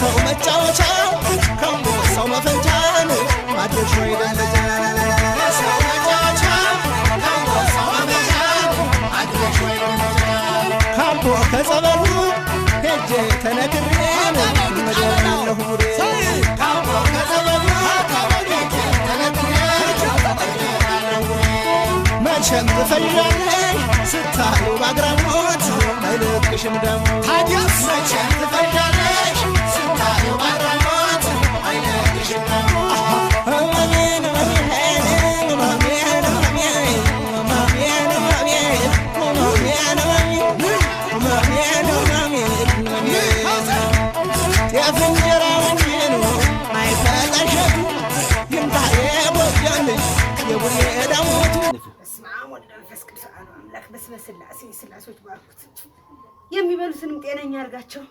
ሰው መጫወቻ ከአንበሳው መፈንጫን ማድረሻ ይደለጃ ሰው መጫወቻ ከአንበሳው መፈንጫን ማድረሻ ይደለጃ ካምቦ ከጸበሉ ሄጄ ተነግሬን መደናለሁ ሙሬ ካምቦ ከጸበሉ ሄጄ ተነግሬን መቼም ትፈጃለሽ ስታዩ ባግራሞት አይለቅሽም ደሞ ታዲያስ መቼም ትፈጃለሽ ስታዩ ባግራሞት አይለቅሽም ደሞ ስላሴዎች ባርኩት የሚበሉትንም ጤነኛ አርጋቸው